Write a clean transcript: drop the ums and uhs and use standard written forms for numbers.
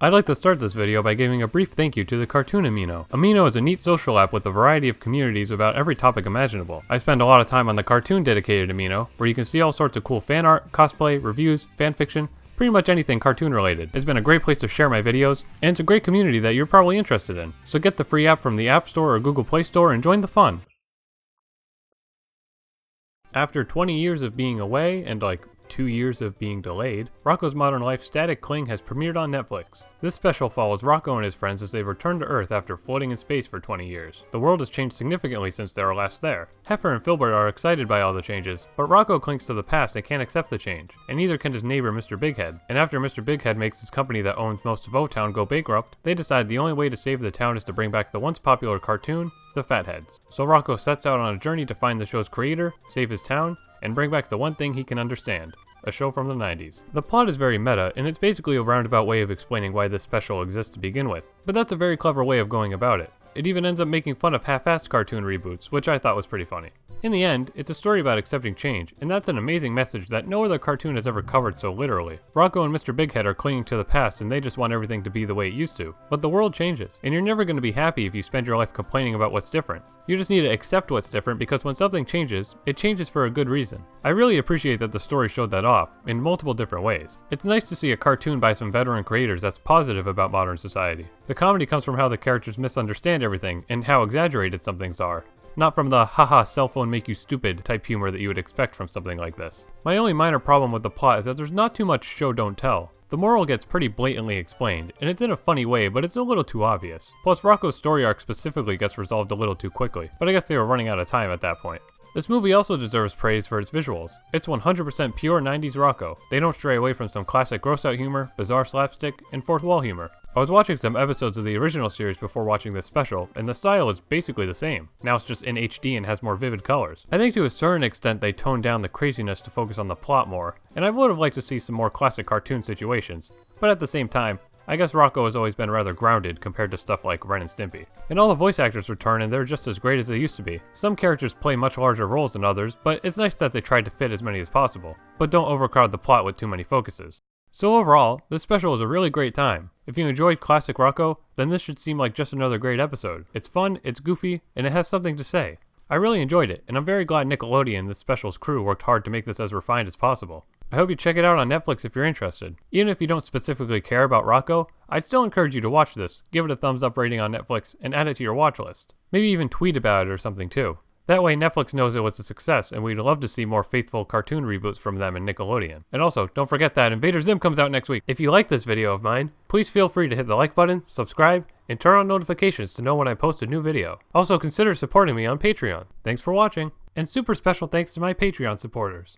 I'd like to start this video by giving a brief thank you to the Cartoon Amino. Amino is a neat social app with a variety of communities about every topic imaginable. I spend a lot of time on the cartoon dedicated Amino, where you can see all sorts of cool fan art, cosplay, reviews, fanfiction, pretty much anything cartoon related. It's been a great place to share my videos, and it's a great community that you're probably interested in. So get the free app from the App Store or Google Play Store and join the fun. After 20 years of being away and 2 years of being delayed, Rocko's Modern Life Static Cling has premiered on Netflix. This special follows Rocko and his friends as they return to Earth after floating in space for 20 years. The world has changed significantly since they were last there. Heifer and Filbert are excited by all the changes, but Rocko clings to the past and can't accept the change, and neither can his neighbor Mr. Bighead. And after Mr. Bighead makes his company that owns most of O-Town go bankrupt, they decide the only way to save the town is to bring back the once popular cartoon, the Fatheads. So Rocko sets out on a journey to find the show's creator, save his town, and bring back the one thing he can understand. A show from the 90s. The plot is very meta, and it's basically a roundabout way of explaining why this special exists to begin with. But that's a very clever way of going about it. It even ends up making fun of half-assed cartoon reboots, which I thought was pretty funny. In the end, it's a story about accepting change, and that's an amazing message that no other cartoon has ever covered so literally. Rocko and Mr. Bighead are clinging to the past and they just want everything to be the way it used to. But the world changes, and you're never going to be happy if you spend your life complaining about what's different. You just need to accept what's different because when something changes, it changes for a good reason. I really appreciate that the story showed that off, in multiple different ways. It's nice to see a cartoon by some veteran creators that's positive about modern society. The comedy comes from how the characters misunderstand everything and how exaggerated some things are. Not from the haha cell phone make you stupid type humor that you would expect from something like this. My only minor problem with the plot is that there's not too much show don't tell. The moral gets pretty blatantly explained, and it's in a funny way, but it's a little too obvious. Plus Rocko's story arc specifically gets resolved a little too quickly, but I guess they were running out of time at that point. This movie also deserves praise for its visuals. It's 100% pure 90s Rocko. They don't stray away from some classic gross-out humor, bizarre slapstick, and fourth wall humor. I was watching some episodes of the original series before watching this special, and the style is basically the same. Now it's just in HD and has more vivid colors. I think to a certain extent they toned down the craziness to focus on the plot more, and I would have liked to see some more classic cartoon situations. But at the same time, I guess Rocko has always been rather grounded compared to stuff like Ren and Stimpy. And all the voice actors return and they're just as great as they used to be. Some characters play much larger roles than others, but it's nice that they tried to fit as many as possible. But don't overcrowd the plot with too many focuses. So overall, this special is a really great time. If you enjoyed classic Rocko, then this should seem like just another great episode. It's fun, it's goofy, and it has something to say. I really enjoyed it, and I'm very glad Nickelodeon and this special's crew worked hard to make this as refined as possible. I hope you check it out on Netflix if you're interested. Even if you don't specifically care about Rocko, I'd still encourage you to watch this, give it a thumbs up rating on Netflix, and add it to your watch list. Maybe even tweet about it or something too. That way Netflix knows it was a success, and we'd love to see more faithful cartoon reboots from them and Nickelodeon. And also, don't forget that Invader Zim comes out next week. If you like this video of mine, please feel free to hit the like button, subscribe, and turn on notifications to know when I post a new video. Also consider supporting me on Patreon. Thanks for watching, and super special thanks to my Patreon supporters.